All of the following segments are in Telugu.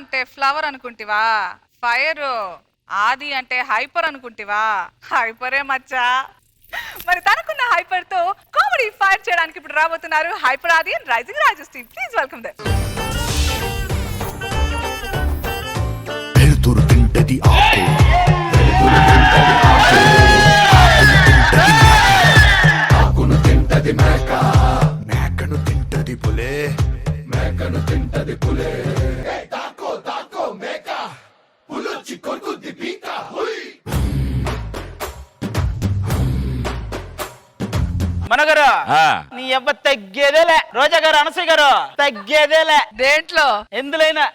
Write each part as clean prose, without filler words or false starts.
అంటే ఫ్లవర్ అనుకుంటివా? ఫైర్. ఆది అంటే హైపర్ అనుకుంటివా? హైపరే మచ్చా. మరి తనకున్న హైపర్ తో కామెడీ ఫైర్ చేయడానికి ఇప్పుడు రాబోతున్నారు hyper Aadi and rising Raju's team. Please welcome them. వెలుతురు తింటది ఆకు, ఆకును తింటది మేక, మేకను తింటది పులే, మేకను తింటది పులే. దాకో దాకో మేక, పులొచ్చి కొరుకుద్ది పీక. మనగారు నీ అబ్బ తగ్గేదేలే. రోజా గారు, అనసూయ గారు తగ్గేదేలే. దేంట్లో? ఎందులైనా.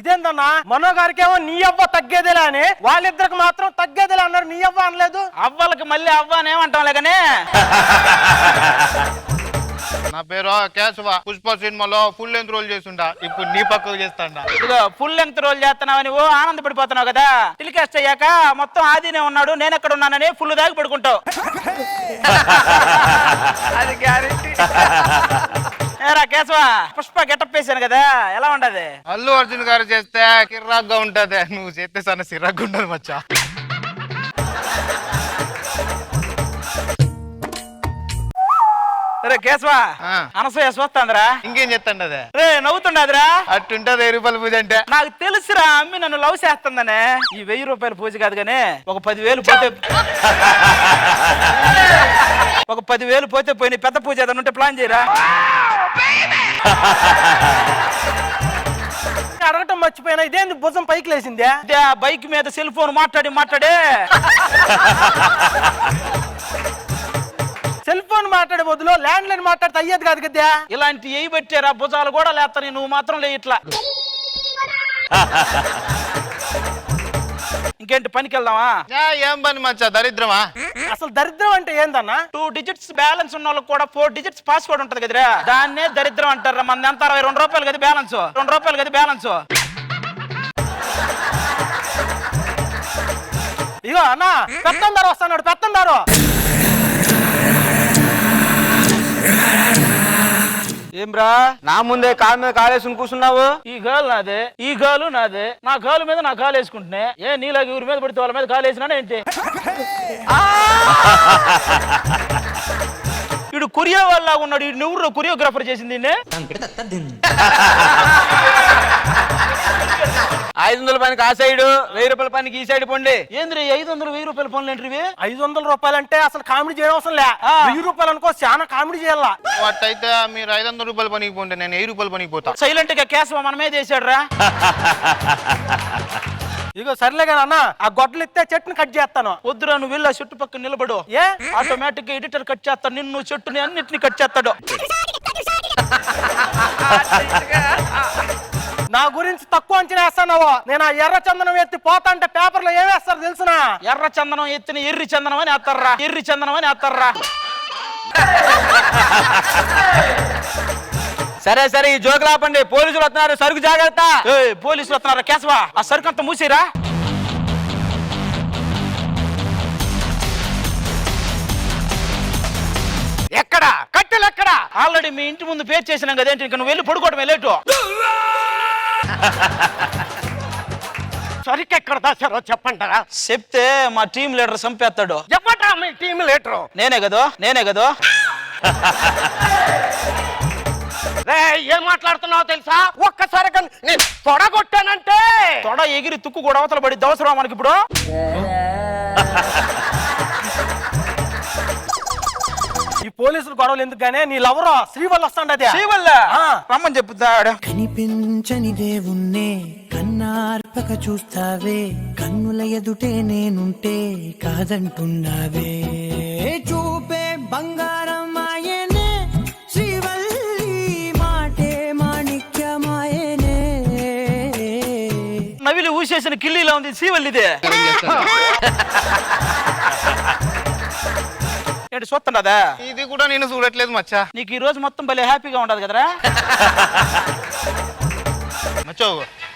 ఇదేందన్నా మనో గారికేమో నీ అవ్వ తగ్గేదేలే అని, వాళ్ళిద్దరికి మాత్రం తగ్గేదేలే అన్నారు, నీ అవ్వ అనలేదు. అవ్వలకి మళ్ళీ అవ్వ అనేమంటాం లేకనే. నా పేరు కేశవ. పుష్ప సినిమాలో ఫుల్ లెంత్ రోల్ చేస్తుంటా, ఇప్పుడు నీ పక్కకు చేస్తాడా. ఇదిగో ఫుల్ లెంగ్త్ రోల్ చేస్తున్నావు, నువ్వు ఆనందపడిపోతున్నావు కదా. టెలికాస్ట్ అయ్యాక మొత్తం ఆదినే ఉన్నాడు, నేను ఎక్కడ ఉన్నానని ఫుల్ దాగి పడుకుంటావు. అది గ్యారెంటీ. ఏరా కేశవ, పుష్ప గెటప్ వేసాను కదా, ఎలా ఉండదు? అల్లు అర్జున్ గారు చేస్తే కిర్రాగ్గా ఉంటది, నువ్వు చేస్తే సన్న సిరాగ్గా ఉండదు మచ్చా. సరే కేశవ, అనసూయ చూస్తాందిరా. ఇంకేం చెప్తాండి అదే రే నవ్వుతుండదురా. అట్టుంటది 1000 రూపాయల పూజ అంటే. నాకు తెలుసురా, అమ్మి నన్ను లవ్ చేస్తుందనే. ఈ 1000 రూపాయల పూజ కాదు గానీ ఒక 10,000 పోతే, ఒక 10,000 పోతే పోయి పెద్ద పూజ ఏదైనా ఉంటే ప్లాన్ చేయరా. అడగటం మర్చిపోయినా, ఇదేంది భుజం పైకి లేసిందే? ఇదే ఆ బైక్ మీద సెల్ ఫోన్ మాట్లాడే సెల్ ఫోన్ మాట్లాడే బదులు ల్యాండ్ లైన్ మాట్లాడితే అయ్యేది కాదు కదా. ఇలాంటి ఏ పెట్టారా, భుజాలు కూడా లేస్తాయి, నువ్వు మాత్రం లే ఇట్లా. ఇంకేంటి పనికి వెళ్దామా? ఏం పని మచ్చా, దరిద్రమా? అసలు దరిద్రం అంటే ఏందన్నా? 2 digits బ్యాలెన్స్ ఉన్న వాళ్ళకి కూడా 4 digits పాస్వర్డ్ ఉంటది కదరా, దాన్నే దరిద్రం అంటారా. మన ఎంత 62 రూపాయలు కదా బ్యాలెన్స్, 2 రూపాయలు కదా బ్యాలెన్స్. ఇగో అన్నా, పెత్తందారు వస్తున్నాడు, పెత్తందారు. ఏమ్రా, నా ముందే కాలు మీద కాలేసుకుని కూర్చున్నావు. ఈ గాలు నాదే, ఈ గాలు నాదే. నా గాలు మీద నా కాలు వేసుకుంటున్నా. ఏ నీలాగా ఊరి మీద పడితే వాళ్ళ మీద కాలు వేసినా ఏంటి? ఇడు కొరియా వాళ్ళ ఉన్నాడు. ఇడు నువ్వు కొరియోగ్రాఫర్ చేసింది. 500 పనికి ఆ సైడు, 1000 రూపాయల పనికి ఈ సైడ్ పొండి. ఏంద్రీ 500 1000 రూపాయల పనులు ఏంటివి? 500 రూపాయలు అంటే అసలు కామెడీ చేయడం అవసరం లే. 1000 రూపాయలు అనుకో, చాలా కామెడీ చేయాల. వాటైతే మీరు 500 రూపాయల పనికి పోండి, నేను 1000 రూపాయల పనికి పోతా. సైలెంట్ గా కేశవ మన మీద వేసాడు రా. ఇగో సర్లే కానీ అన్న, ఆ గొడ్డలు ఇస్తే చెట్టుని కట్ చేస్తాను. వద్దురా, నువ్వు వెళ్ళి ఆ చెట్టు పక్కన నిలబడు. ఏ ఆటోమేటిక్ గా ఎడిటర్ కట్ చేస్తాడు, నిన్ను చెట్టుని అన్నిటిని కట్ చేస్తాడు. నా గురించి తక్కువ అంచనా వేస్తావు. నేను ఆ ఎర్ర చందనం ఎత్తి పోతా అంటే పేపర్ లో ఏమేస్తారు తెలుసునా? ఎర్ర చందనం ఎత్తిన ఎర్రి చందనం అని వేస్తారా, ఎర్రి చందనం అని వేస్తారా. సరే సరే, ఈ జోకులు ఆపండి, పోలీసులు వస్తున్నారు, సరుకు జాగ్రత్త. పోలీసులు వస్తున్నారా కేశవ? ఆ సరుకు అంతా మూసిరా. ఎక్కడ కట్టెలు ఎక్కడ? ఆల్రెడీ మీ ఇంటి ముందు పేరు చేసినాం కదేంటి, ఇంకా నువ్వు వెళ్ళి పడుకోవడం లేటు. సరిగ్గా ఎక్కడ దాచారో చెప్పంటారా? చెప్తే మా టీం లీడర్ చంపేస్తాడు. చెప్పటా మీ టీం లీడరు? నేనే కదా. ఏం మాట్లాడుతున్నావు తెలుసా? ఒక్కసారి తొడగొట్టానంటే తొడ ఎగిరి తుక్కు కూడా అవతల పడి దవసరం మనకి ఇప్పుడు. ఈ పోలీసులు గొడవలు ఎందుకు గానే, నీ లవరు శ్రీవల్లి వస్తాండది. శ్రీవల్ల రమ్మని చెప్తాడు. కనిపించని దేవుణ్ణే కన్నార్పక చూస్తావే, కన్నుల ఎదుటే నేనుంటే కాదంటున్నావే. చూపే బంగారం ఆయనే, శ్రీవల్లి మాటే మాణిక్యమాయనే. నవిలి ఊసేసిన కిల్లీలా ఉంది శ్రీవల్లిదే. ఏంటి చూస్తుండదా? ఇది కూడా నేను చూడట్లేదు మచ్చా. నీకు ఈ రోజు మొత్తం భలే హ్యాపీగా ఉండదు కదరా. మచ్చో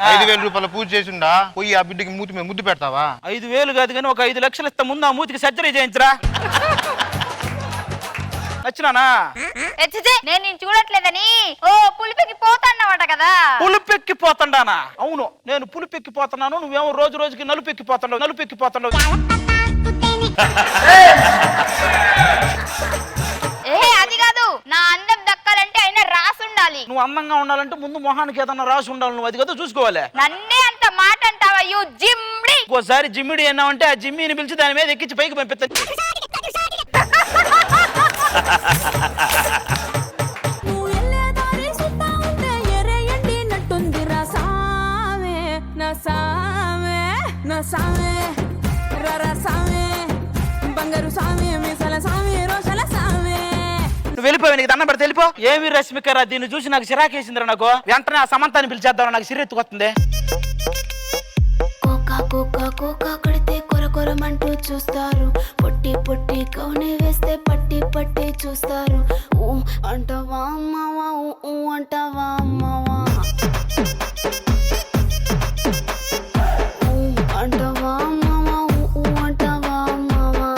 5000 రూపాయల పూజ చేసిండా, పోయి ఆ బిడ్డకి మూతి మీద ముద్దు పెడతావా? 5000 కాదు కానీ ఒక 5 లక్షలు ఇస్తా, ముందు ఆ మూతికి సర్జరీ చేయించరా. నచ్చినానా? నేను నిన్ను చూడట్లేదని ఓ పులిపికి పోతాన్నమాట కదా. పులిపెక్కిపోతాడానా? అవును, నేను పులిపెక్కిపోతున్నాను, నువ్వేమో రోజు రోజుకి నలుపెక్కిపోతున్నావు. అది కాదు, నా అందం దక్కాలంటే అయినా రాసి ఉండాలి. నువ్వు అందంగా ఉండాలంటే ముందు మొహానికి ఏదన్నా రాసి ఉండాలి. నువ్వు అది కదా చూసుకోవాలి. నన్నే అంత మాట అంటావా యు జిమ్డి? ఇంకోసారి జిమ్మిడి అన్నావంటే ఆ జిమ్మిని పిలిచి దాని మీద ఎక్కించి పైకి పంపిస్తా. నువ్వు వెళ్ళిపోయి నీకు దండం పెడితే వెళ్ళిపో. ఏమి రశ్మికరా, దీన్ని చూసి నాకు చిరాకేసిందిరా. నాకు వెంటనే ఆ సమంతాన్ని పిలిచేద్దాం, నాకు సిరెత్తుకొస్తుంది. కోకా కొడితే కొర కొరమంటూ చూస్తారు, పొట్టి పొట్టి కౌనే వేస్తే పట్టి పట్టి చూస్తారు. ఊ అంటావా అమ్మావా, ఊ అంటావా అమ్మావా, ఊ అంటావా అమ్మావా, ఊ అంటావా అమ్మావా.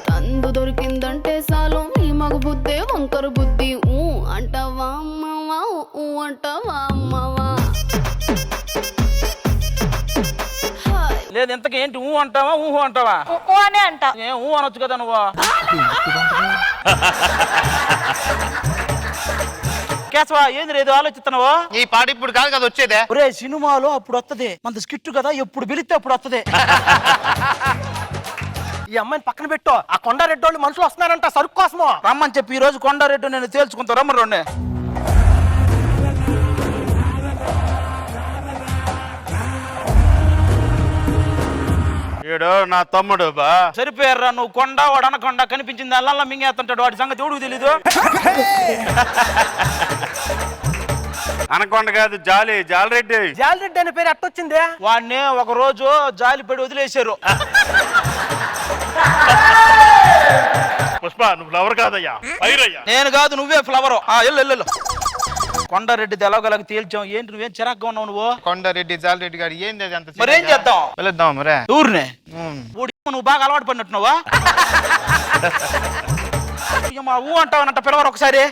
తందు దొరికిందంటే చాలు మీ మగ బుద్ధే వంకర బుద్ధి. ఊ అంటావా అమ్మావా, ఊ అంటావా అమ్మావా. లేదు ఇంతకీ ఏంటి? ఊ అంటావా ఊహు అంటావా? అనే అంట. ఏం ఊ అనొచ్చు కదా నువ్వు. కేశవా, ఏంది ఏదో ఆలోచిస్తున్నావు? ఈ పాట ఇప్పుడు కాదు కదా వచ్చేదే. ఒరే, సినిమాలో అప్పుడు వస్తుంది, మన స్కిట్ కదా, ఎప్పుడు పిలిస్తే అప్పుడు వస్తుంది. ఈ అమ్మాయిని పక్కన పెట్టు. ఆ కొండారెడ్డి వాళ్ళు మనుషులు వస్తున్నారంట సరుకు కోసము. రమ్మని చెప్పి ఈ రోజు కొండారెడ్డి నేను తేల్చుకుంటా. రమ్మరండి. ఈడు నా తమ్ముడు బా. సరిపోయారా నువ్వు? కొండ వాడు అనకుండా కనిపించింది అల్లా మింగేస్తుంటాడు. వాడి సంగతి ఎవడు తెలీదు. అనకొండ కాదు, జాలిరెడ్డి. జాలిరెడ్డి అనే పేరు ఎట్టొచ్చింది? వాడిని ఒక రోజు జాలి పడి వదిలేశారు. పుష్ప, నువ్వు ఫ్లవర్ కాదయ్యా, పైరయ్యా. నేను కాదు, నువ్వే ఫ్లవర్. ఎల్లు కొండారెడ్డి ఎలాగోలాగా తేల్చాం. ఏంటి నువ్వేం చిరాగ్గా ఉన్నావు నువ్వు? కొండారెడ్డి, జాలిరెడ్డి గారు ఏంది అది అంత? మరి ఏం చేద్దాం? వెళ్దాం మరే. ఊరినే నువ్వు బాగా అలవాటు పడినట్టున్నావా? ఊ అంటావనంట, పిలవరు ఒకసారి.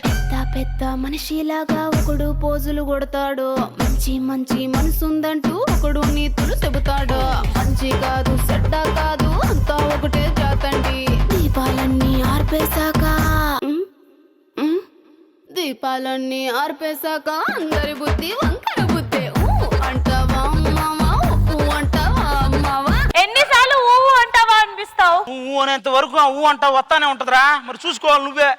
పెద్ద మనిషిలాగా ఒకడు పోజులు కొడతాడు, మంచి మంచి మనసుందంటూ ఒకడు నీతులు చెబుతాడు. మంచి కాదు చెడ్డ కాదు అంతా ఒకటే జాతండి. దీపాలన్నీ ఆర్పేశాక అందరి బుద్ధి వంకర బుద్ధి. ఊ అంటావా అమ్మావా, ఊ అంటావా అమ్మావా. ఎన్నిసార్లు ఊ అంటావా అనిపిస్తావు? ఊ అనేంత వరకు ఆ ఊ అంటావు వస్తానే ఉంటదిరా. మరి చూసుకోవాలి నువ్వే.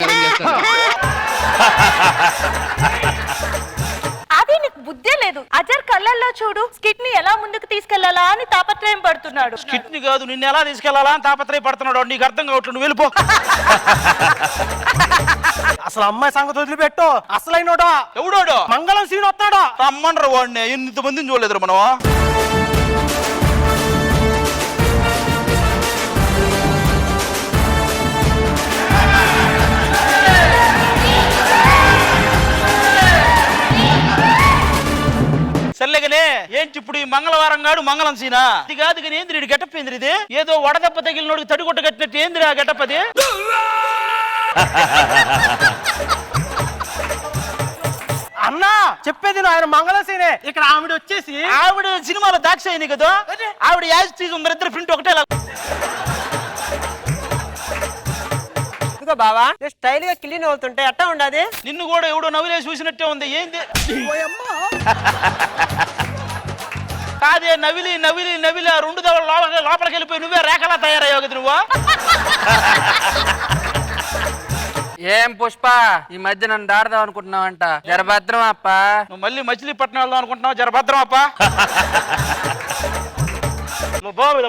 అది నీకు బుద్ధే లేదు. అజర్ కళ్ళల్లో చూడు, స్కిట్ ని ఎలా ముందుకు తీసుకెళ్లాలా అని తాపత్రయం పడుతున్నాడు. స్కిట్ ని కాదు, నిన్ను ఎలా తీసుకెళ్లాలా అని తాపత్రయ పడుతున్నాడు. నీకు అర్థం కావట్లేదు, నువ్వు వెళ్ళిపో. అసలు అమ్మాయి సంగతి వదిలిపెట్టు. అసలైనోడా ఎవడోడు? మంగళం సీన్ వస్తాడా? రమ్మనరు వాడిని. ఇంతమందిని చూడలేదు మనం. సర్లేగానే ఏంటి ఇప్పుడు ఈ మంగళవారం గాడు మంగళం సీనా? ఇది కాదు కానీ ఏంది వీడి గెటప్? ఏంది ఇది? ఏదో వడదెబ్బ తగిలినోడికి తడిగొట్ట కట్టినట్టు ఏందిరా గెటప్ అది? అన్నా చెప్పేది ఆయన మంగళ సీనే. ఇక్కడ ఆవిడ వచ్చేసి ఆవిడ సినిమాలో దాక్షాయిని కదా, ఆవిడ యాజ్ తీసి ఉందరిద్దరు ప్రింట్ ఒకటే. ఇదిగో బావా, స్టైల్ గా కిల్లి నవ్వుతుంటే ఎట్టా ఉండదు? నిన్ను కూడా ఎవడో నవ్వులే చూసినట్టే ఉంది. ఏంది కాదే నవిలి నవిలి నవిలి ఆ రెండు దవల లోపలికి వెళ్ళిపోయి నువ్వే రేఖలా తయారయ్యావు కదా నువ్వు. ఏం పుష్ప, ఈ మధ్య నన్ను దాడదాం అనుకుంటున్నావంట? జరభద్రం అప్ప. నువ్వు మళ్ళీ మచిలీపట్నం వెళ్దాం అనుకుంటున్నావు? జరభద్రం అప్ప.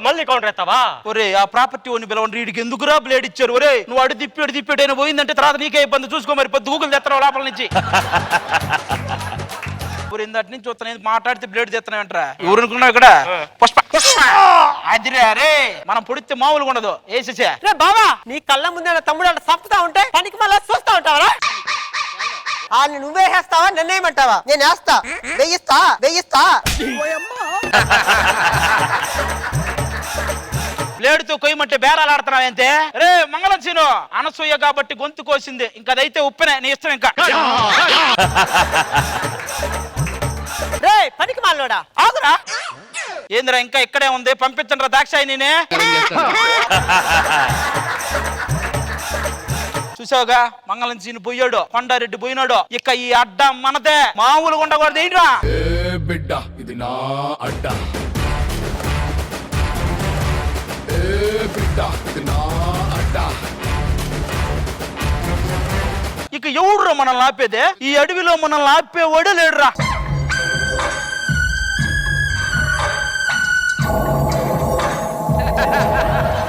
మళ్ళీ కౌంటర్ ఎత్తావా? ఒరే, ఆ ప్రాపర్టీ ఓని పిలవండి. వీడికి ఎందుకురా బ్లేడ్ ఇచ్చారు? ఒరే, నువ్వు అడు తిప్పాడు అయినా పోయిందంటే తర్వాత నీకే ఇబ్బంది. చూసుకో మరి, పొద్దు గూగుల్ తెస్తావు లోపల నుంచి. ఇందటి నుంచి చూస్తాను మాట్లాడితే బ్లేడ్ తెస్తున్నాయంటరా. ఎవరనుకున్నావు ఇక్కడ? పుష్ప. అదిరే, అరే మనం పొడితే మామూలుగా ఉండదు. వేసేసా బావా, నీ కళ్ళ ముందే తమ్ముడు అంటే చప్పుతా ఉంటే పనికి మళ్ళీ చూస్తా ఉంటావా? వాళ్ళని నువ్వే వేస్తావా నన్నేమంటావా? నేను వేస్తా, వెయ్యిస్తా. బ్లేడుతో కొయ్యమంటే బేరాలు ఆడుతున్నావు అంతే. రే మంగళం సీను, అనసూయ కాబట్టి గొంతు కోసింది, ఇంకా అదైతే ఉప్పెనే, నీ ఇష్టం. ఇంకా రే పనికి మాలోడా ఆగురా. ఏందిరా ఇంకా ఇక్కడే ఉంది, పంపించండి రా దాక్షాయి. నేనే చూసావుగా, మంగళం సీను పోయాడు, కొండారెడ్డి పోయినాడు, ఇక ఈ అడ్డ మనదే, మామూలుగా ఉండకూడదు. ఏంట్రా ఏ బిడ్డ ఇది నా అడ్డ, ఏ బిడ్డ ఇది నా అడ్డ. ఇక ఎవడురా మనల్ని ఆపేదే? ఈ అడవిలో మనల్ని ఆపేవాడే లేడురా.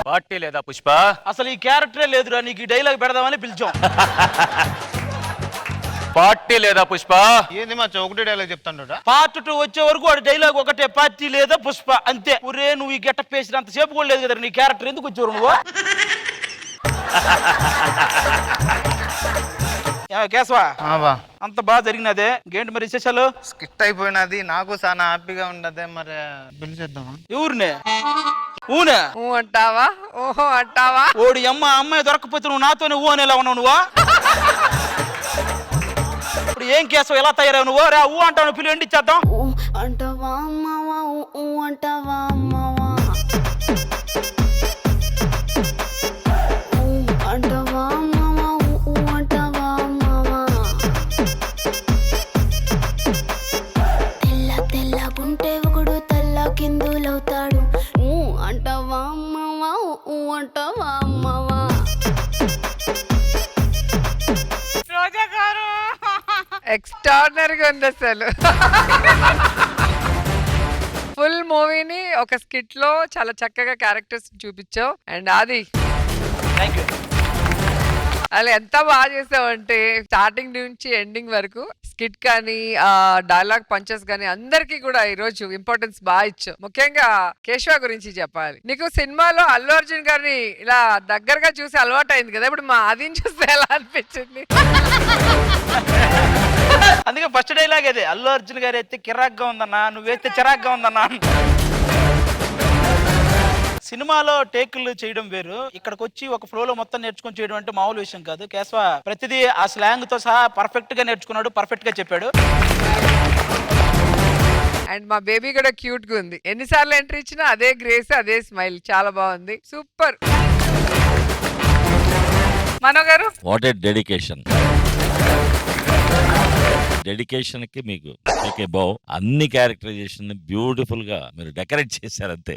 పార్టీ లేదా పుష్ప? అసలు ఈ క్యారెక్టరే లేదురా, నీకు ఈ డైలాగ్ పెడదామని పిలిచాం. పార్టీ లేదా పుష్ప? ఏంది మచ్చ ఒకటే డైలాగ్ చెప్తాను. పార్ట్ 2 వచ్చే వరకు వాడి డైలాగ్ ఒకటే, పార్టీ లేదా పుష్ప అంతే. ఒరే నువ్వు ఈ గెటప్ వేసినంత సేపు కూడా లేదు కదా నీ క్యారెక్టర్, ఎందుకు వచ్చావు నువ్వు? కేశవా, అంత బాగా జరిగినదే, ఇంకేంటి మరి విశేషాలు? స్కిట్ అయిపోయినది, నాకు చాలా హ్యాపీగా ఉండదే. మరి పిలిచేద్దామా? ఎవరినే? ఊనే అంటావా? ఓహో అంటావా? ఓడి అమ్మాయి దొరకపోతే నువ్వు నాతోనే ఊ అనేలా ఉన్నావు నువ్వు. ఇప్పుడు ఏం కేశవ ఎలా తయారావు నువ్వు? రా ఊ అంటావు, పిలువ ఎండి ఇచ్చేద్దాం. అంటావా అమ్మావా అంటావా అమ్మావా అంటావా అమ్మావా అంటావా అమ్మావా తెల్ల తెల్లగుంటే ఒకడు తెల్ల కిందులవుతాడు. అంటావా అమ్మావా అంటావా అమ్మావా. రోజా గారు ఎక్స్ట్రాడినరీగా ఉంది అసలు. ఫుల్ మూవీని ఒక స్కిట్ లో చాలా చక్కగా క్యారెక్టర్స్ చూపించావు. అండ్ అది థ్యాంక్ యూ. అలా ఎంత బాగా చేసావు అంటే స్టార్టింగ్ నుంచి ఎండింగ్ వరకు స్కిట్ కానీ డైలాగ్ పంచెస్ కానీ అందరికీ కూడా ఈ రోజు ఇంపార్టెన్స్ బాగా ఇచ్చావు. ముఖ్యంగా కేశవ గురించి చెప్పాలి. నీకు సినిమాలో అల్లు అర్జున్ గారిని ఇలా దగ్గరగా చూసి అలవాటు అయింది కదా, ఇప్పుడు మా ఆదిని చూస్తే ఎలా అనిపించింది? అందుకే ఫస్ట్ డైలాగ్ అదే, అల్లు అర్జున్ గారు అయితే కిరాక్గా ఉందన్నా, నువ్వేస్తే చిరాక్గా ఉందన్నా. సినిమాలో టేకులు చేయడం వేరు, ఇక్కడికి వచ్చి ఒక ఫ్లోలో మొత్తం నేర్చుకొని చేయడం అంటే మామూలు విషయం కాదు. కేశవ ప్రతిదీ ఆ స్లాంగ్ తో సహా పర్ఫెక్ట్ గా నేర్చుకున్నాడు, పర్ఫెక్ట్ గా చెప్పాడు. అండ్ మా బేబీ కూడా క్యూట్ గా ఉంది. ఎన్నిసార్లు ఎంట్రీ ఇచ్చినా అదే గ్రేస్, అదే స్మైల్, చాలా బాగుంది, సూపర్. మనో గారు, వాట్ ఏ డెడికేషన్. డెడికేషన్ కి మీకు అన్ని క్యారెక్టరైజేషన్ బ్యూటిఫుల్ గా మీరు డెకరేట్ చేశారంతే.